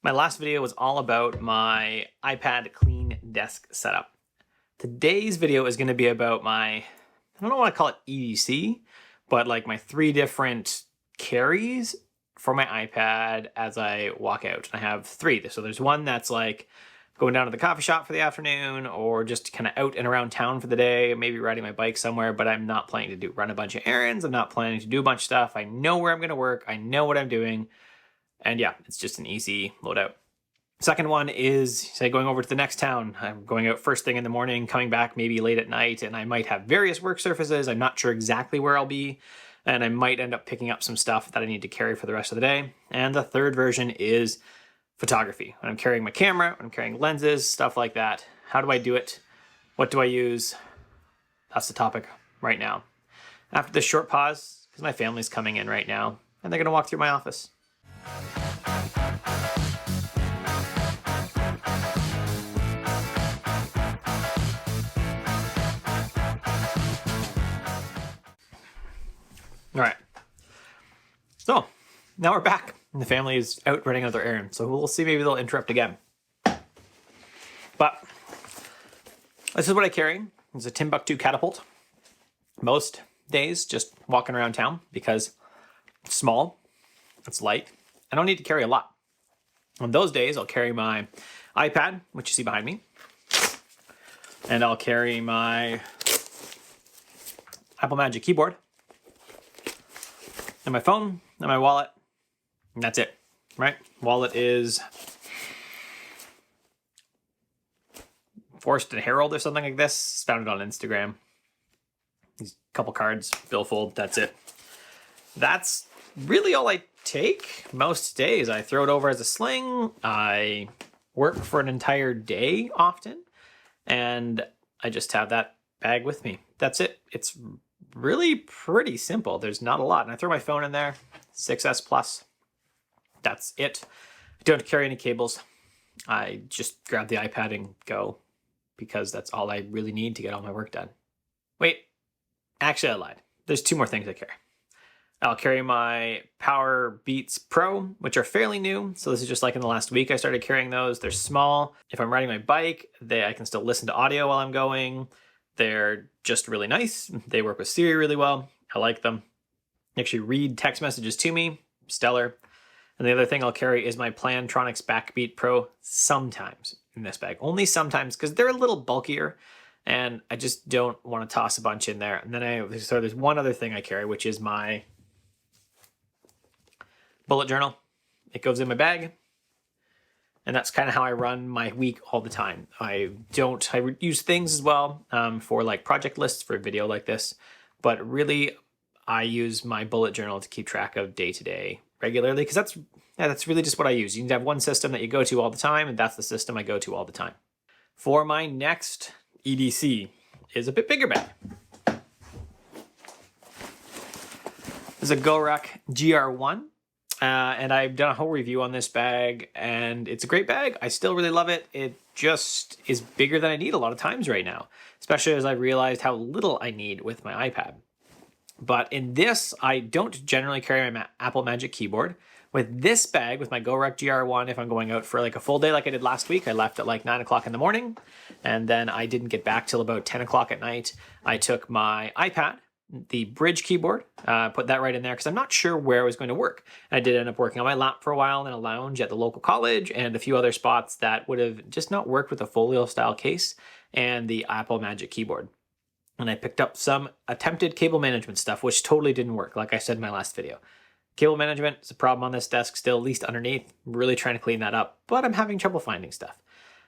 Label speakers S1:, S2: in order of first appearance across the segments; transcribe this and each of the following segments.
S1: My last video was all about my iPad clean desk setup. Today's video is going to be about my, I don't know what I call it EDC, but like my 3 different carries for my iPad as I walk out. I have 3. So there's one that's like going down to the coffee shop for the afternoon, or just kind of out and around town for the day, maybe riding my bike somewhere, but I'm not planning to run a bunch of errands. I'm not planning to do a bunch of stuff. I know where I'm going to work. I know what I'm doing. And yeah, it's just an easy loadout. Second one is, say, going over to the next town. I'm going out first thing in the morning, coming back maybe late at night, and I might have various work surfaces. I'm not sure exactly where I'll be, and I might end up picking up some stuff that I need to carry for the rest of the day. And the third version is photography. When I'm carrying my camera, when I'm carrying lenses, stuff like that. How do I do it? What do I use? That's the topic right now. After this short pause, because my family's coming in right now, and they're going to walk through my office. All right, so now we're back and the family is out running another errand. So we'll see, maybe they'll interrupt again. But this is what I carry. It's a Timbuktu catapult. Most days just walking around town because it's small, it's light. I don't need to carry a lot. On those days, I'll carry my iPad, which you see behind me, and I'll carry my Apple Magic keyboard, and my phone, and my wallet, and that's it, right? Wallet is Forrest and Harold or something like this. Found it on Instagram. These couple cards, billfold, that's it. That's really all I take most days. I throw it over as a sling. I work for an entire day often, and I just have that bag with me. That's it. It's really pretty simple. There's not a lot. And I throw my phone in there, 6S Plus. That's it. I don't carry any cables. I just grab the iPad and go, because that's all I really need to get all my work done. Wait, actually I lied. There's 2 more things I carry. I'll carry my Power Beats Pro, which are fairly new. So this is just like in the last week I started carrying those. They're small. If I'm riding my bike, I can still listen to audio while I'm going. They're just really nice. They work with Siri really well. I like them. They actually read text messages to me. Stellar. And the other thing I'll carry is my Plantronics Backbeat Pro sometimes in this bag. Only sometimes, because they're a little bulkier and I just don't want to toss a bunch in there. And then so there's one other thing I carry, which is my bullet journal. It goes in my bag. And that's kind of how I run my week all the time. I use things as well for like project lists for a video like this, but really I use my bullet journal to keep track of day to day regularly, because that's really just what I use. You need to have one system that you go to all the time, and that's the system I go to all the time. For my next EDC is a bit bigger bag. This is a GoRuck GR1. And I've done a whole review on this bag, and it's a great bag. I still really love it. It just is bigger than I need a lot of times right now, especially as I realized how little I need with my iPad. But in this, I don't generally carry my Apple Magic keyboard. With this bag, with my GoRuck GR1, if I'm going out for like a full day like I did last week, I left at like 9 o'clock in the morning, and then I didn't get back till about 10 o'clock at night. I took my iPad, the Bridge keyboard, put that right in there because I'm not sure where I was going to work. I did end up working on my lap for a while in a lounge at the local college and a few other spots that would have just not worked with a folio style case and the Apple Magic keyboard. And I picked up some attempted cable management stuff, which totally didn't work, like I said in my last video. Cable management is a problem on this desk still, at least underneath. I'm really trying to clean that up, but I'm having trouble finding stuff.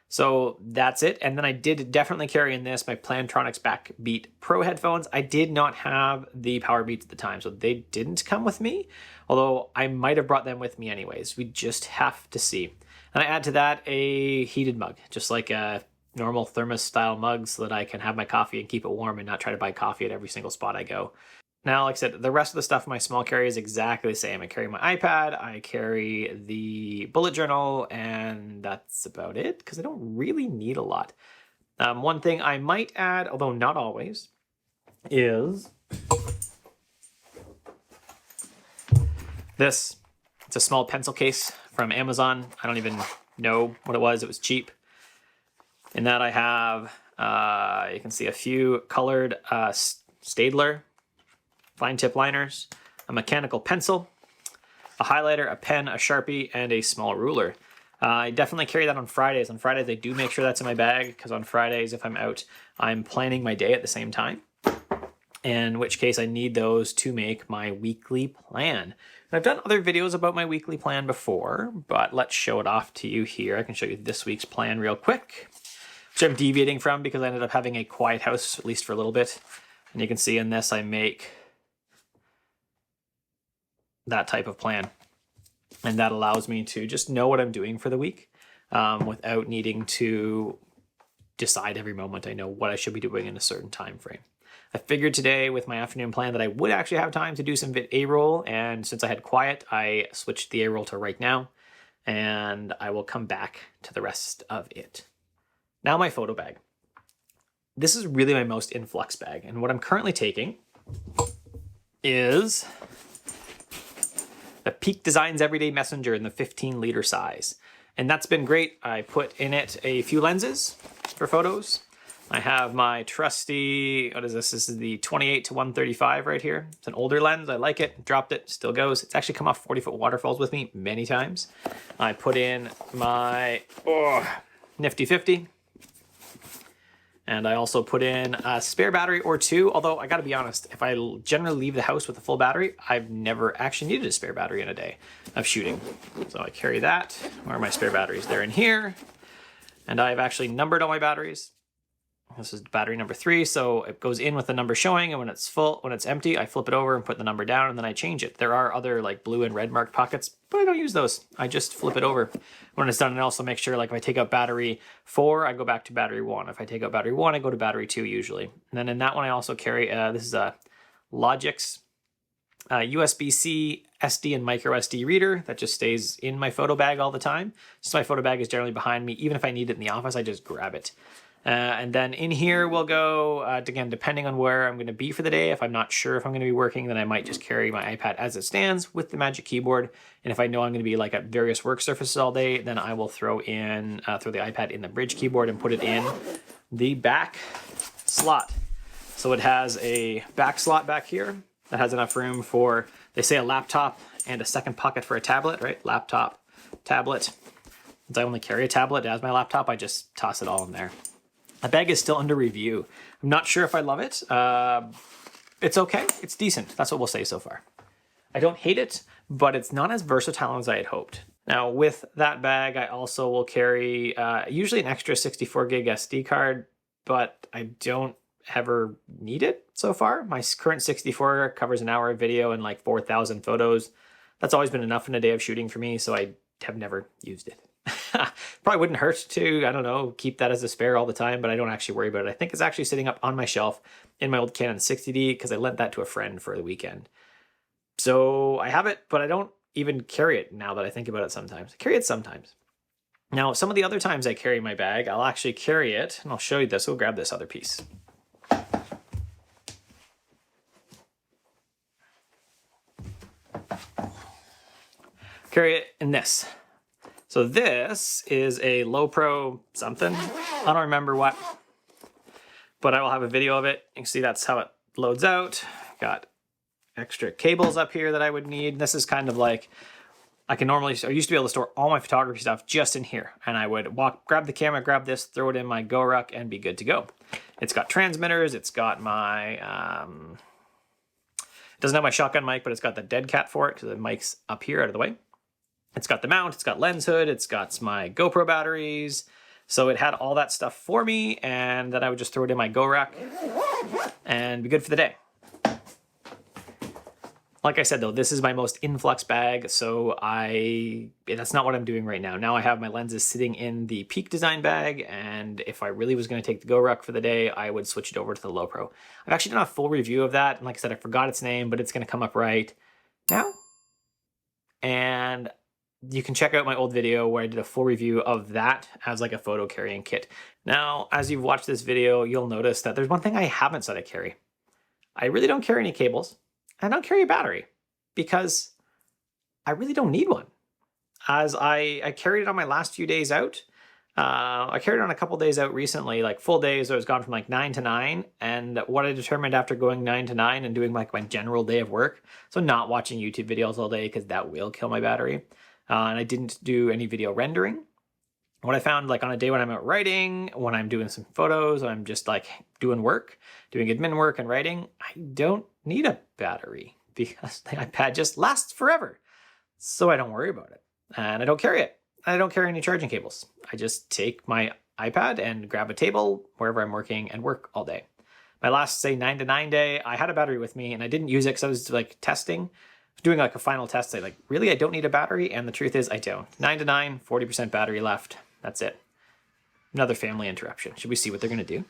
S1: So that's it. And then I did definitely carry in this my Plantronics Backbeat Pro headphones. I did not have the Power Beats at the time, so they didn't come with me, although I might have brought them with me anyways. We just have to see. And I add to that a heated mug, just like a normal thermos style mug, so that I can have my coffee and keep it warm and not try to buy coffee at every single spot I go. Now, like I said, the rest of the stuff in my small carry is exactly the same. I carry my iPad, I carry the bullet journal, and that's about it, because I don't really need a lot. One thing I might add, although not always, is this. It's It's a small pencil case from Amazon. I don't even know what it was. It was cheap. In that I have, you can see a few colored Staedtler fine tip liners, a mechanical pencil, a highlighter, a pen, a Sharpie, and a small ruler. I definitely carry that on Fridays. On Fridays, I do make sure that's in my bag because on Fridays, if I'm out, I'm planning my day at the same time. In which case I need those to make my weekly plan. And I've done other videos about my weekly plan before, but let's show it off to you here. I can show you this week's plan real quick, which I'm deviating from because I ended up having a quiet house, at least for a little bit. And you can see in this, I make that type of plan. And that allows me to just know what I'm doing for the week without needing to decide every moment. I know what I should be doing in a certain time frame. I figured today with my afternoon plan that I would actually have time to do some A-roll, and since I had quiet, I switched the A-roll to right now, and I will come back to the rest of it. Now my photo bag. This is really my most influx bag, and what I'm currently taking is the Peak Designs Everyday Messenger in the 15-liter size. And that's been great. I put in it a few lenses for photos. I have my trusty, what is this? This is the 28 to 135 right here. It's an older lens. I like it. Dropped it. Still goes. It's actually come off 40-foot waterfalls with me many times. I put in my nifty 50. And I also put in a spare battery or two, although I gotta be honest, if I generally leave the house with a full battery, I've never actually needed a spare battery in a day of shooting. So I carry that. Where are my spare batteries? They're in here. And I've actually numbered all my batteries. This is battery number 3, so it goes in with the number showing, and when it's full, when it's empty, I flip it over and put the number down, and then I change it. There are other like blue and red marked pockets, but I don't use those. I just flip it over when it's done, and also make sure, like, if I take out battery 4, I go back to battery 1. If I take out battery 1, I go to battery 2 usually. And then in that one, I also carry, this is a Logix USB-C, SD, and micro SD reader that just stays in my photo bag all the time. So my photo bag is generally behind me. Even if I need it in the office, I just grab it. And then in here we'll go, again, depending on where I'm going to be for the day. If I'm not sure if I'm going to be working, then I might just carry my iPad as it stands with the Magic Keyboard. And if I know I'm going to be like at various work surfaces all day, then I will throw the iPad in the Bridge keyboard and put it in the back slot. So it has a back slot back here that has enough room for, they say, a laptop and a second pocket for a tablet, right? Laptop, tablet. Since I only carry a tablet as my laptop, I just toss it all in there. The bag is still under review. I'm not sure if I love it. It's okay. It's decent. That's what we'll say so far. I don't hate it, but it's not as versatile as I had hoped. Now, with that bag, I also will carry usually an extra 64 gig SD card, but I don't ever need it so far. My current 64 covers an hour of video and like 4,000 photos. That's always been enough in a day of shooting for me, so I have never used it. Probably wouldn't hurt to, I don't know, keep that as a spare all the time, but I don't actually worry about it. I think it's actually sitting up on my shelf in my old Canon 60D because I lent that to a friend for the weekend. So I have it, but I don't even carry it now that I think about it sometimes. I carry it sometimes. Now, some of the other times I carry my bag, I'll actually carry it, and I'll show you this. We'll grab this other piece. Carry it in this. So this is a low pro something. I don't remember what, but I will have a video of it. You can see that's how it loads out. Got extra cables up here that I would need. This is kind of like, I used to be able to store all my photography stuff just in here. And I would grab the camera, grab this, throw it in my GoRuck, and be good to go. It's got transmitters. It's got my, it doesn't have my shotgun mic, but it's got the dead cat for it because the mic's up here out of the way. It's got the mount, it's got lens hood, it's got my GoPro batteries. So it had all that stuff for me, and then I would just throw it in my GoRuck and be good for the day. Like I said, though, this is my most influx bag, so that's not what I'm doing right now. Now I have my lenses sitting in the Peak Design bag, and if I really was going to take the GoRuck for the day, I would switch it over to the Low Pro. I've actually done a full review of that, and like I said, I forgot its name, but it's going to come up right now. And you can check out my old video where I did a full review of that as like a photo carrying kit. Now, as you've watched this video, you'll notice that there's one thing I haven't said I carry. I really don't carry any cables. I don't carry a battery because I really don't need one. As I carried it on my last few days out. I carried it on a couple days out recently, like full days. I was gone from like 9 to 9. And what I determined after going 9 to 9 and doing like my general day of work, so not watching YouTube videos all day because that will kill my battery. And I didn't do any video rendering. What I found, like on a day when I'm out writing, when I'm doing some photos, when I'm just like doing work, doing admin work and writing, I don't need a battery because the iPad just lasts forever. So I don't worry about it. And I don't carry it. I don't carry any charging cables. I just take my iPad and grab a table wherever I'm working and work all day. My last, say, 9 to 9 day, I had a battery with me and I didn't use it because I was like testing, doing like a final test. I like, really, I don't need a battery? And the truth is I don't. 9 to 9, 40% battery left. That's it. Another family interruption. Should we see what they're going to do?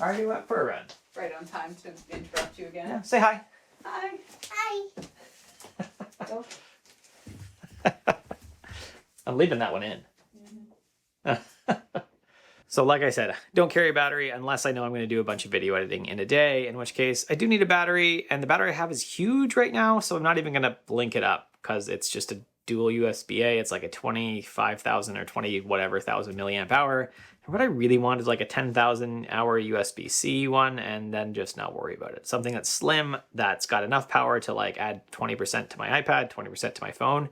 S1: Are you up for a run?
S2: Right on time to interrupt you again.
S1: Yeah, say hi.
S2: Hi.
S3: Hi.
S2: Go.
S1: I'm leaving that one in. So like I said, don't carry a battery unless I know I'm going to do a bunch of video editing in a day, in which case I do need a battery, and the battery I have is huge right now, so I'm not even going to link it up because it's just a dual USB-A. It's like a 25,000 or 20 whatever thousand milliamp hour. And what I really want is like a 10,000 hour USB-C one, and then just not worry about it. Something that's slim, that's got enough power to like add 20% to my iPad, 20% to my phone.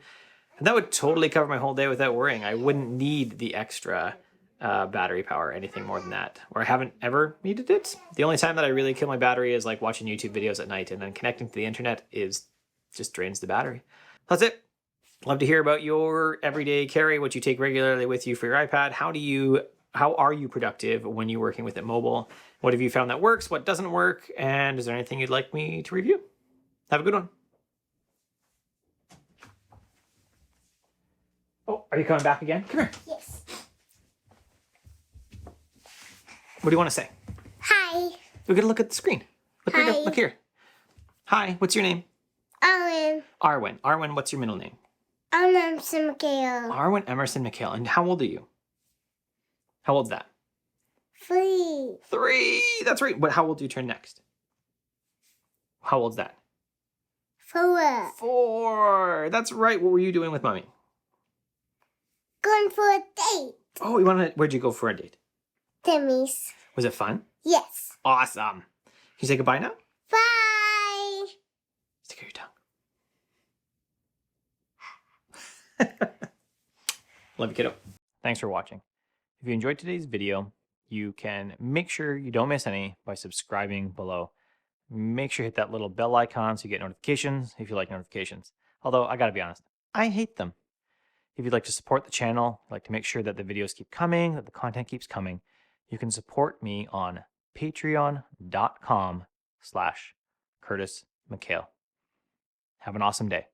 S1: And that would totally cover my whole day without worrying. I wouldn't need the extra battery power, anything more than that. Or I haven't ever needed it. The only time that I really kill my battery is like watching YouTube videos at night, and then connecting to the internet just drains the battery. That's it. Love to hear about your everyday carry, what you take regularly with you for your iPad. How are you productive when you're working with it mobile? What have you found that works? What doesn't work? And is there anything you'd like me to review? Have a good one. Oh, are you coming back again? Come here.
S3: Yes.
S1: What do you want to say?
S3: Hi.
S1: We're going to look at the screen. Look,
S3: Hi.
S1: look here. Hi, what's your name?
S3: Owen.
S1: Arwen. Arwen, what's your middle name?
S3: Emerson Mikhail.
S1: Arwen Emerson McHale. And how old are you? How old's that?
S3: 3.
S1: 3. That's right. But how old do you turn next? How old's that?
S3: 4.
S1: 4. That's right. What were you doing with mommy?
S3: Going for a date.
S1: Oh, where'd you go for a date?
S3: Timmy's.
S1: Was it fun?
S3: Yes.
S1: Awesome. Can you say goodbye now?
S3: Bye.
S1: Stick out your tongue. Love you, kiddo. Thanks for watching. If you enjoyed today's video, you can make sure you don't miss any by subscribing below. Make sure you hit that little bell icon so you get notifications if you like notifications. Although, I gotta be honest, I hate them. If you'd like to support the channel, like to make sure that the videos keep coming, that the content keeps coming, you can support me on patreon.com/Curtis McHale. Have an awesome day.